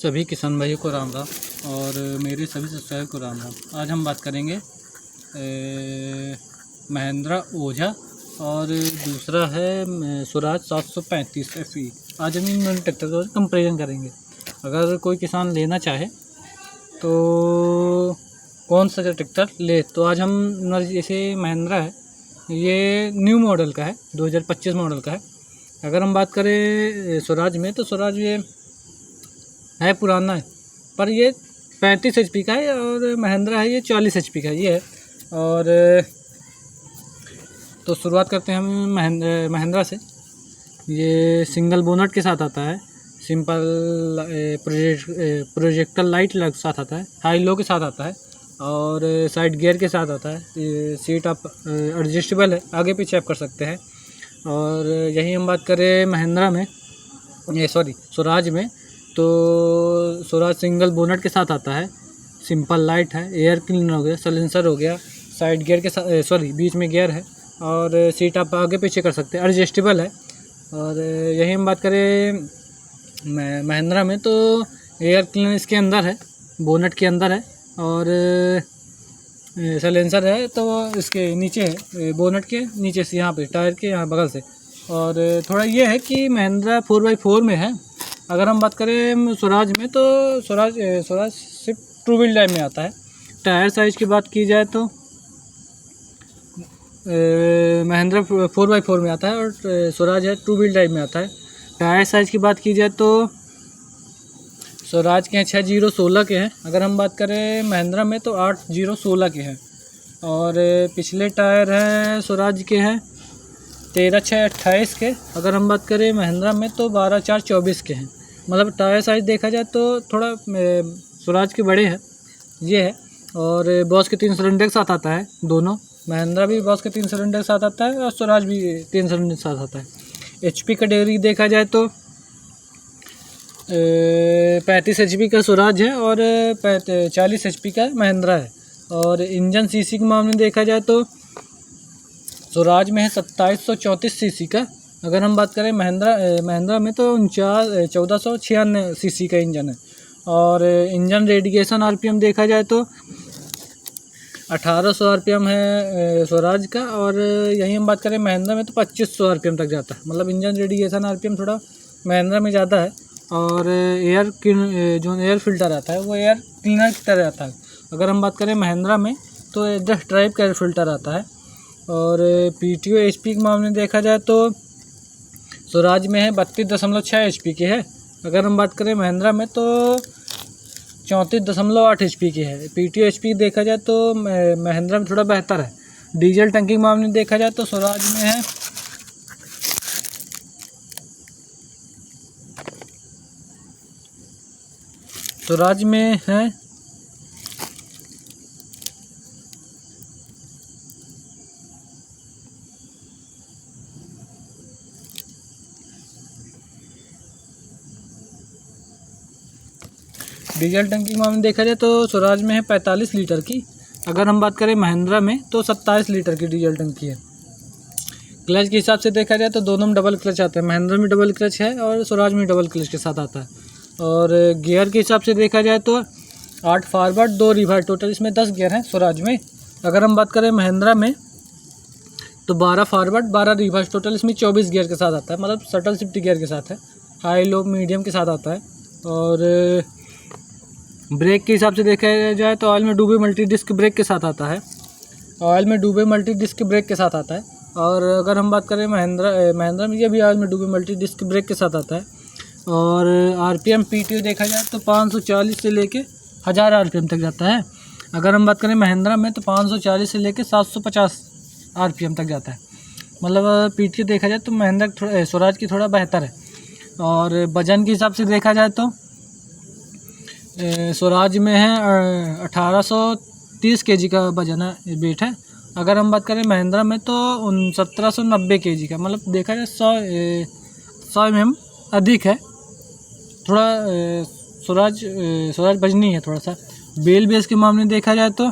सभी किसान भाइयों को राम राम और मेरे सभी सब्सक्राइबर को राम राम। आज हम बात करेंगे महिंद्रा ओझा और दूसरा है स्वराज 735 FE। आज हम इन दोनों ट्रैक्टर का कंपेरिजन करेंगे। अगर कोई किसान लेना चाहे तो कौन सा ट्रैक्टर ले, तो आज हम जैसे महिंद्रा है, ये न्यू मॉडल का है, 2025 मॉडल का है। अगर हम बात करें स्वराज में, तो स्वराज ये है पुराना है, पर ये 35 HP का है और महिंद्रा है ये 40 HP का ये है। और तो शुरुआत करते हैं हम महिंद्रा से। ये सिंगल बोनट के साथ आता है, सिंपल प्रोजेक्टर लाइट लग साथ आता है, हाई लो के साथ आता है और साइड गियर के साथ आता है। ये सीट आप एडजस्टेबल है, आगे पीछे आप कर सकते हैं। और यही हम बात करें महिंद्रा में, स्वराज में, तो स्वराज सिंगल बोनट के साथ आता है, सिंपल लाइट है, एयर क्लीनर हो गया, साइलेंसर हो गया, साइड गियर के साथ बीच में गियर है और सीट आप आगे पीछे कर सकते हैं, एडजस्टेबल है। और यही हम बात करें महिंद्रा में, तो एयर क्लीनर इसके अंदर है, बोनट के अंदर है और साइलेंसर है तो इसके नीचे है, बोनट के नीचे से, यहाँ पे टायर के यहाँ बगल से। और थोड़ा ये है कि महिंद्रा 4x4 में है। अगर हम बात करें स्वराज में, तो स्वराज सिर्फ टू व्हील ड्राइव में आता है। टायर साइज़ की बात की जाए तो महिंद्रा 4x4 में आता है और स्वराज है टू व्हील ड्राइव में आता है। टायर साइज़ की बात की जाए तो स्वराज के हैं 6016 के हैं। अगर हम बात करें महिंद्रा में तो 8016 के हैं। और पिछले टायर हैं स्वराज के हैं 13/6/28 के। अगर हम बात करें महिंद्रा में तो 12/4/24 के हैं। मतलब टायर साइज़ देखा जाए तो थोड़ा स्वराज के बड़े हैं ये है। और बॉस के 3 सिलेंडर के साथ आता है दोनों, महिंद्रा भी बॉस के 3 सिलेंडर के साथ आता है और स्वराज भी 3 सिलेंडर के साथ आता है। HP कैटेगरी देखा जाए तो 35 HP का स्वराज है और 40 HP का महिंद्रा है। और इंजन सीसी के मामले में देखा जाए तो स्वराज में है 2734 सीसी का। अगर हम बात करें महिंद्रा में तो 1496 सीसी का इंजन है। और इंजन रेडिएशन RPM देखा जाए तो 1800 RPM है स्वराज का। और यहीं हम बात करें महिंद्रा में तो 2500 RPM तक जाता है। मतलब इंजन रेडिएशन RPM थोड़ा महिंद्रा में ज़्यादा है। और जो एयर फिल्टर आता है वो एयर क्लीनर की तरह आता है। अगर हम बात करें महिंद्रा में तो एग्जॉस्ट ड्राइव का एयर फिल्टर आता है। और PTO HP के मामले में देखा जाए तो स्वराज में है 32.6 HP की है। अगर हम बात करें महिंद्रा में तो 34.8 HP की है। PTO HP देखा जाए तो महिंद्रा में थोड़ा बेहतर है। डीजल टंकी के मामले में देखा जाए तो स्वराज में है डीजल टंकी के मामले में देखा जाए तो स्वराज में है 45 लीटर की। अगर हम बात करें महिंद्रा में तो 27 लीटर की डीजल टंकी है। क्लच के हिसाब से देखा जाए तो दोनों में डबल क्लच आता है। महिंद्रा में डबल क्लच है और स्वराज में डबल क्लच के साथ आता है। और गियर के हिसाब से देखा जाए तो 8 फॉरवर्ड 2 रिवर्स, टोटल इसमें 10 गियर हैं स्वराज में। अगर हम बात करें महिंद्रा में तो 12 फॉरवर्ड 12 रिवर्स, टोटल इसमें 24 गियर के साथ आता है। मतलब शटल शिफ्ट गियर के साथ है, हाई लो मीडियम के साथ आता है। और ब्रेक के हिसाब से देखा जाए तो ऑयल में डूबे मल्टी डिस्क ब्रेक के साथ आता है। ऑयल में डूबे मल्टी डिस्क ब्रेक के साथ आता है। और अगर हम बात करें महिंद्रा में, ये भी ऑयल में डूबे मल्टी डिस्क ब्रेक के साथ आता है। और RPM PTO देखा जाए तो 540 से लेके 1000 RPM तक जाता है। अगर हम बात करें महिंद्रा में तो 540 से लेके 750 RPM तक जाता है। मतलब PTO देखा जाए तो महिंद्रा स्वराज की थोड़ा बेहतर है। और वजन के हिसाब से देखा जाए तो स्वराज में है 1830 kg का वजन है, वेट है। अगर हम बात करें महिंद्रा में तो 1790 kg का। मतलब देखा जाए 100 mm अधिक है थोड़ा। स्वराज वजनी है थोड़ा सा। बेल बेस के मामले में देखा जाए तो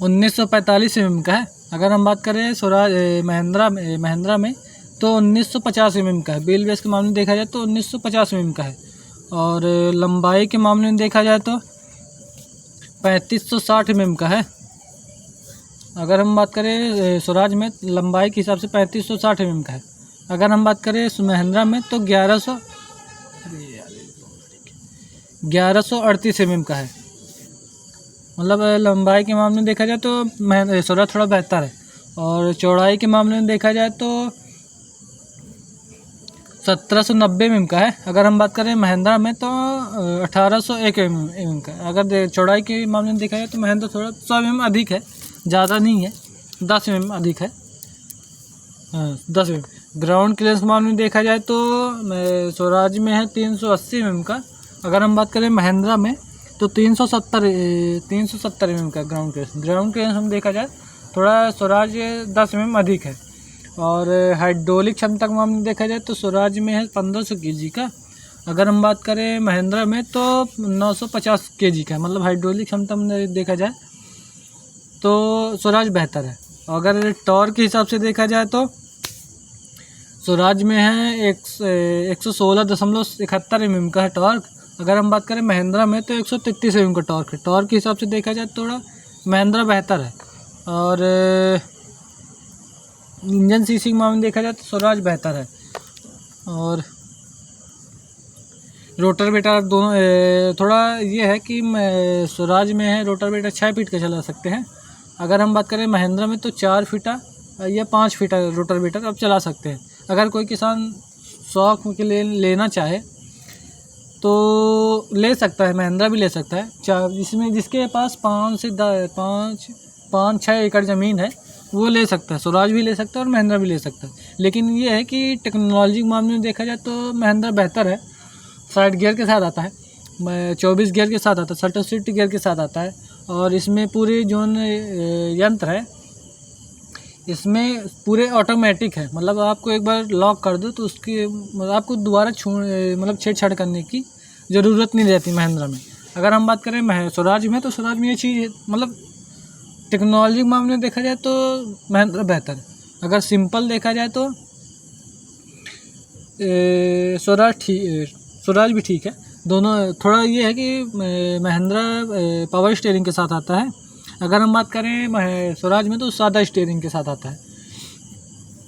1945 mm का है। अगर हम बात करें महिंद्रा में तो 1950 mm का है। बेल बेस के मामले में देखा जाए तो 1950 mm का है। और लंबाई के मामले में देखा जाए तो 3560 mm का है। अगर हम बात करें स्वराज में लंबाई के हिसाब से 3560 mm का है। अगर हम बात करें महिंद्रा में तो 1138 mm का है। मतलब लंबाई के मामले में देखा जाए तो स्वराज थोड़ा बेहतर है। और चौड़ाई के मामले में देखा जाए तो 1790 mm का है। अगर हम बात करें महिंद्रा में तो 1801 mm का है। अगर चौड़ाई के मामले में देखा जाए तो महिंद्रा थोड़ा 100 mm अधिक है, ज़्यादा नहीं है, 10 mm अधिक है, 10 mm। ग्राउंड क्लियरेंस के मामले में देखा जाए तो स्वराज में है 380 mm का। अगर हम बात करें महिंद्रा में तो 370 mm का ग्राउंड क्लियरेंस हम देखा जाए थोड़ा स्वराज 10 mm अधिक है। और हाइड्रोलिक क्षमता के मामले में देखा जाए तो स्वराज में है 1500 kg का। अगर हम बात करें महिंद्रा में तो 950 kg का है। मतलब हाइड्रोलिक क्षमता में देखा जाए तो स्वराज बेहतर है। अगर टॉर्क के हिसाब से देखा जाए तो स्वराज में है 116.71 mm का है टॉर्क। अगर हम बात करें महिंद्रा में तो 133 mm का टॉर्क है। टॉर्क के हिसाब से देखा जाए थोड़ा महिंद्रा बेहतर है। और इंजन सीसी के मामले में देखा जाए तो स्वराज बेहतर है। और रोटर बेटर दोनों थोड़ा ये है कि स्वराज में है रोटर बेटर 6 फीट का चला सकते हैं। अगर हम बात करें महिंद्रा में तो 4 फीटा या 5 फीटा रोटर बेटर अब चला सकते हैं। अगर कोई किसान शौक के लिए लेना चाहे तो ले सकता है, महिंद्रा भी ले सकता है। जिसके पास 5-6 एकड़ ज़मीन है वो ले सकता है, स्वराज भी ले सकता है और महिंद्रा भी ले सकता है। लेकिन ये है कि टेक्नोलॉजी के मामले में देखा जाए तो महिंद्रा बेहतर है। 60 गियर के साथ आता है, 24 गियर के साथ आता है, 67 गियर के साथ आता है। और इसमें पूरे जो यंत्र है इसमें पूरे ऑटोमेटिक है। मतलब आपको एक बार लॉक कर दो तो उसकी आपको दोबारा छेड़छाड़ करने की ज़रूरत नहीं रहती महिंद्रा में। अगर हम बात करें स्वराज में तो स्वराज में ये चीज़ मतलब टेक्नोलॉजी के मामले में देखा जाए तो महिंद्रा बेहतर है। अगर सिंपल देखा जाए तो स्वराज भी ठीक है। दोनों थोड़ा ये है कि महिंद्रा पावर स्टीयरिंग के साथ आता है। अगर हम बात करें स्वराज में तो सादा स्टीयरिंग के साथ आता है।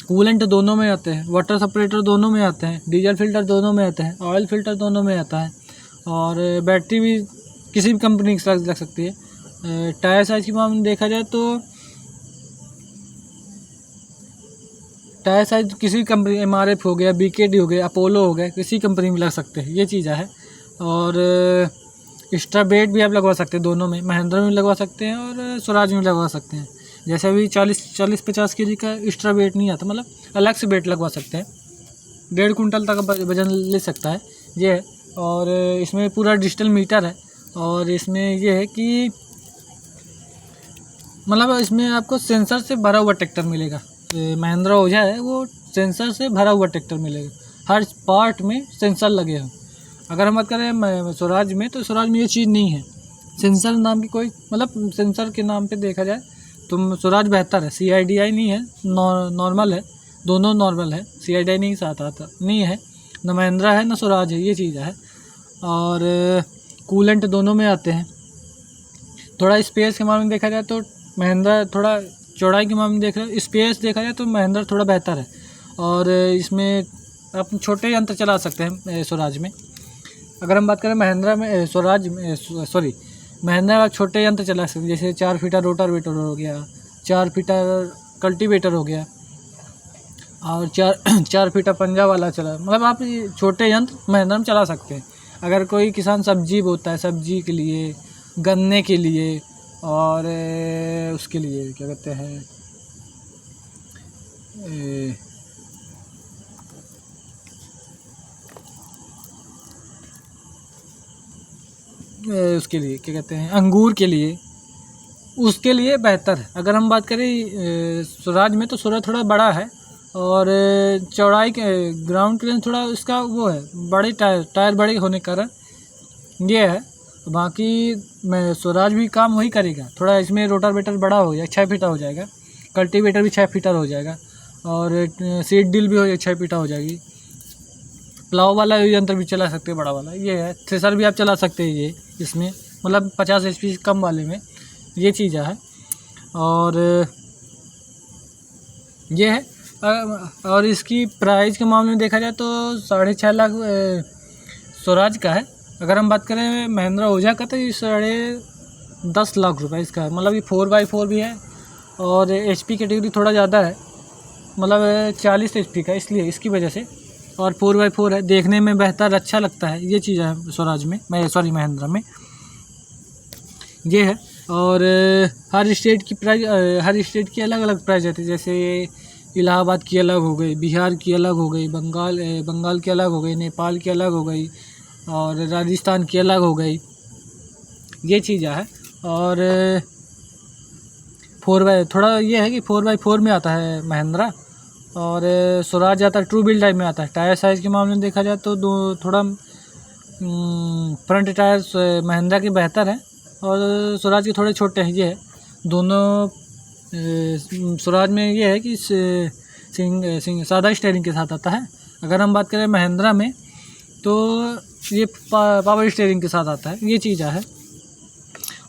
कूलेंट दोनों में आते हैं, वाटर सेपरेटर दोनों में आते हैं, डीजल फिल्टर दोनों में आते हैं, ऑयल फिल्टर दोनों में आता है। और बैटरी भी किसी भी कंपनी की लग सकती है। टायर साइज़ के मामले में देखा जाए तो टायर साइज किसी कंपनी MRF हो गया, BKD हो गया, अपोलो हो गया, किसी कंपनी में लग सकते हैं, ये चीज़ है। और एक्स्ट्रा वेट भी आप लगवा सकते हैं, दोनों में महिंद्रा में लगवा सकते हैं और स्वराज में लगवा सकते हैं। जैसे अभी 40-50 kg का एक्स्ट्रा वेट नहीं आता, मतलब अलग से वेट लगवा सकते हैं। 1.5 कुंटल तक वजन ले सकता है ये है। और इसमें पूरा डिजिटल मीटर है। और इसमें ये है कि मतलब इसमें आपको सेंसर से भरा हुआ ट्रैक्टर मिलेगा। महिंद्रा ओझा है वो सेंसर से भरा हुआ ट्रैक्टर मिलेगा, हर पार्ट में सेंसर लगे हैं। अगर हम बात करें स्वराज में तो स्वराज में ये चीज़ नहीं है। सेंसर नाम की कोई मतलब सेंसर के नाम पे देखा जाए तो स्वराज बेहतर है। CIDI नहीं है, नॉर्मल है, दोनों नॉर्मल है। CIDI नहीं साथ आता नहीं है, न महिंद्रा है न स्वराज है, ये चीज़ है। और कूलेंट दोनों में आते हैं। थोड़ा स्पेस के मामले में देखा जाए तो महिंद्रा थोड़ा चौड़ाई के मामले में देख रहे हो, स्पेस देखा जाए तो महिंद्रा थोड़ा बेहतर है। और इसमें आप छोटे यंत्र चला सकते हैं स्वराज में। अगर हम बात करें महिंद्रा में महिंद्रा आप छोटे यंत्र चला सकते हैं, जैसे 4 फीटा रोटावेटर हो गया, 4 फीटा कल्टीवेटर हो गया और 4 फीटा पंजा वाला चला। मतलब आप छोटे यंत्र महिंद्रा में चला सकते हैं। अगर कोई किसान सब्जी बोता है, सब्जी के लिए, गन्ने के लिए और उसके लिए क्या कहते हैं उसके लिए क्या कहते हैं अंगूर के लिए, उसके लिए बेहतर है। अगर हम बात करें स्वराज में तो स्वराज थोड़ा बड़ा है और चौड़ाई के ग्राउंड क्लियरेंस थोड़ा इसका वो है, बड़े टायर बड़े होने के कारण ये है। बाकी मैं स्वराज भी काम वही करेगा, थोड़ा इसमें रोटावेटर बड़ा हो गया, 6 फीटा हो जाएगा, कल्टीवेटर भी 6 फीटा हो जाएगा और सीड ड्रिल भी 6 फीटा हो जाएगी। प्लाव वाला यंत्र भी चला सकते हैं, बड़ा वाला ये है। थ्रेसर भी आप चला सकते हैं ये इसमें, मतलब 50 HP कम वाले में ये चीज़ है। और ये है। और इसकी प्राइस के मामले में देखा जाए तो 6.5 लाख स्वराज का है। अगर हम बात करें महिंद्रा ओजा का तो ये 10.5 लाख रुपए इसका है। मतलब ये 4x4 भी है और HP कैटेगरी थोड़ा ज़्यादा है, मतलब 40 HP का, इसलिए इसकी वजह से। और 4x4 है, देखने में बेहतर अच्छा लगता है, ये चीज़ है स्वराज में, महिंद्रा में ये है। और हर स्टेट की प्राइस, हर स्टेट की अलग अलग प्राइस रहती है। जैसे इलाहाबाद की अलग हो गई, बिहार की अलग हो गई, बंगाल की अलग हो गई, नेपाल की अलग हो गई और राजस्थान की अलग हो गई, ये चीज़ है। और 4x थोड़ा ये है कि 4x4 में आता है महिंद्रा और स्वराज आता है ट्रू व्हील टाइप में आता है। टायर साइज़ के मामले में देखा जाए तो थोड़ा फ्रंट टायर महिंद्रा के बेहतर है और स्वराज के थोड़े छोटे हैं, ये है दोनों। स्वराज में ये है कि सादा स्टीयरिंग के साथ आता है। अगर हम बात करें महिंद्रा में तो ये पावर स्टीयरिंग के साथ आता है, ये चीज़ है।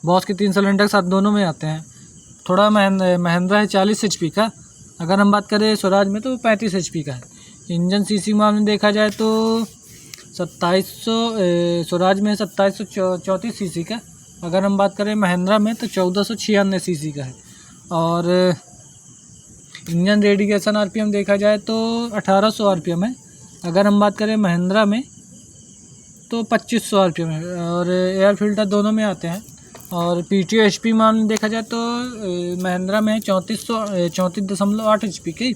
बॉस के 3 सिलेंडर के साथ दोनों में आते हैं। थोड़ा महिंद्रा है 40 HP का, अगर हम बात करें स्वराज में तो 35 HP का है। इंजन सीसी मामले में देखा जाए तो 2700 स्वराज में 2734 सीसी का, अगर हम बात करें महिंद्रा में तो 1496 सीसी का है। और इंजन रेडिएशन RPM देखा जाए तो 1800 RPM है। अगर हम बात करें महिंद्रा में तो 2500 RPM है और एयर फिल्टर दोनों में आते हैं। और PTO HP मामले में देखा जाए तो महिंद्रा में 34.8 HP की,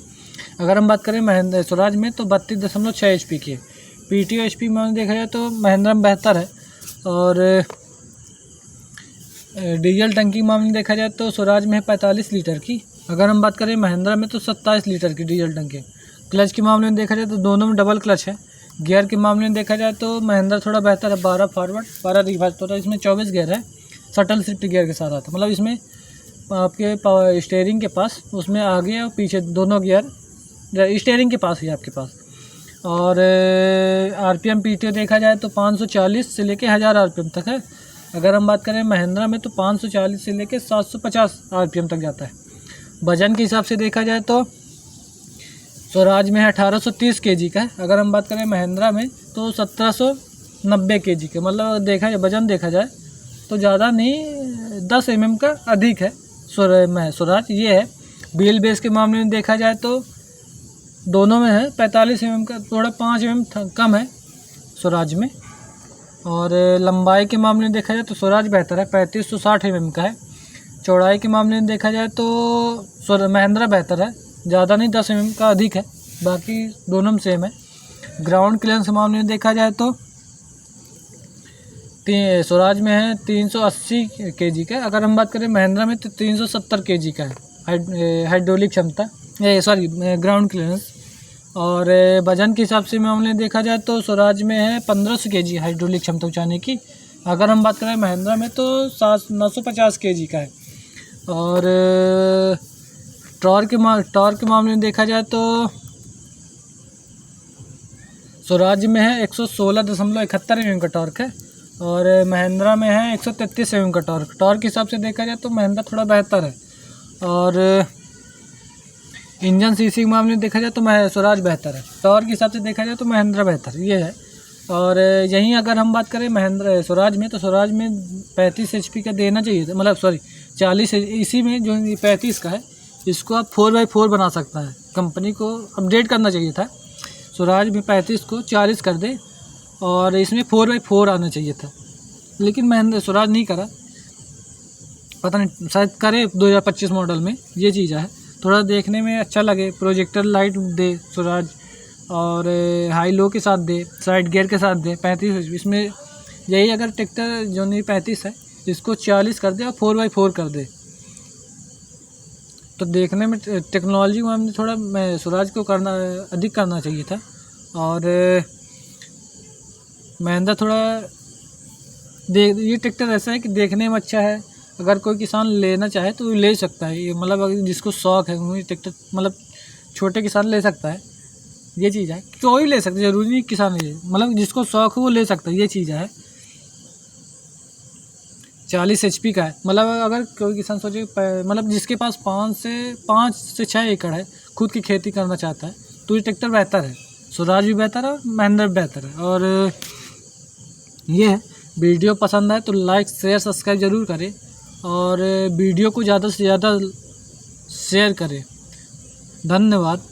अगर हम बात करें महिंद्रा स्वराज में तो 32.6 HP की। PTO HP मामले में देखा जाए तो महिंद्रा में बेहतर है। और डीजल टंकी मामले में देखा जाए तो स्वराज में है 45 लीटर की, अगर हम बात करें महिंद्रा में तो 27 लीटर की डीजल टंकी। क्लच के मामले में देखा जाए तो दोनों में डबल क्लच है। गियर के मामले में देखा जाए तो महिंद्रा थोड़ा बेहतर है, 12 फॉरवर्ड 12 रिवर्स, तो इसमें 24 गियर है, शटल शिफ्ट गियर के साथ आता है। मतलब इसमें आपके स्टीयरिंग के पास उसमें आगे और पीछे दोनों गियर स्टीयरिंग के पास ही आपके पास। और RPM PTO देखा जाए तो 540 से लेके 1000 RPM तक है। अगर हम बात करें महिंद्रा में तो 540 से लेके 750 RPM तक जाता है। वजन के हिसाब से देखा जाए तो स्वराज में है 1830 kg का है, अगर हम बात करें महिंद्रा में तो 1790 kg का। मतलब देखा जाए वजन देखा जाए तो ज़्यादा नहीं, 10 mm का अधिक है स्वराज, ये है। व्हील बेस के मामले में देखा जाए तो दोनों में है 45 mm का, थोड़ा 5 mm कम है स्वराज में। और लंबाई के मामले में देखा जाए तो स्वराज बेहतर है, 3560 mm का है। चौड़ाई के मामले में देखा जाए तो महिंद्रा बेहतर है, ज़्यादा नहीं 10 mm का अधिक है, बाकी दोनों में सेम है। ग्राउंड क्लियरेंस के मामले में देखा जाए तो स्वराज में है 380 kg का, अगर हम बात करें महिंद्रा में तो 370 kg का है हाइड्रोलिक क्षमता, ग्राउंड क्लियरेंस। और वजन के हिसाब से मामले में देखा जाए तो स्वराज में है 1500 kg हाइड्रोलिक क्षमता उठाने की, अगर हम बात करें महिंद्रा में तो 950 kg का है। और टॉर्क के मामले में देखा जाए तो स्वराज में है 116.71 mm का टॉर्क है और महिंद्रा में है 133 mm का टॉर्क। टॉर्क के हिसाब से देखा जाए तो महिंद्रा थोड़ा बेहतर है। और इंजन सीसी के मामले में देखा जाए तो स्वराज बेहतर है। टॉर्क के हिसाब से देखा जाए तो महिंद्रा बेहतर ये है। और यहीं अगर हम बात करें महिंद्रा स्वराज में तो स्वराज में 35 HP का देना चाहिए था, मतलब 40, इसी में जो 35 का है इसको आप 4x4 बना सकता है, कंपनी को अपडेट करना चाहिए था। स्वराज में 35 को 40 कर दे और इसमें 4x4 आना चाहिए था, लेकिन महिंद्रा स्वराज नहीं करा, पता नहीं शायद करे 2025 मॉडल में। ये चीज़ है, थोड़ा देखने में अच्छा लगे, प्रोजेक्टर लाइट दे स्वराज और हाई लो के साथ दे, साइड गियर के साथ दे। 35 इसमें यही अगर ट्रैक्टर जो नहीं 35 है इसको 40 कर दे और 4x4 कर दे तो देखने में टेक्नोलॉजी में हमने थोड़ा स्वराज को अधिक करना चाहिए था। और महिंद्रा थोड़ा ये ट्रैक्टर ऐसा है कि देखने में अच्छा है, अगर कोई किसान लेना चाहे तो ले सकता है। ये मतलब अगर जिसको शौक है वो ट्रैक्टर, मतलब छोटे किसान ले सकता है। ये चीज़ है। कोई भी ले सकता है, ज़रूरी नहीं किसान ले, मतलब जिसको शौक हो वो ले सकता है, ये चीज़ है। 40 HP का है, मतलब अगर कोई किसान सोचे मतलब जिसके पास 5 से 6 एकड़ है, खुद की खेती करना चाहता है, तो ये ट्रैक्टर बेहतर है। स्वराज भी बेहतर है और महिंद्रा भी बेहतर है। और ये है, वीडियो पसंद आए तो लाइक शेयर सब्सक्राइब ज़रूर करें और वीडियो को ज़्यादा से ज़्यादा शेयर करें। धन्यवाद।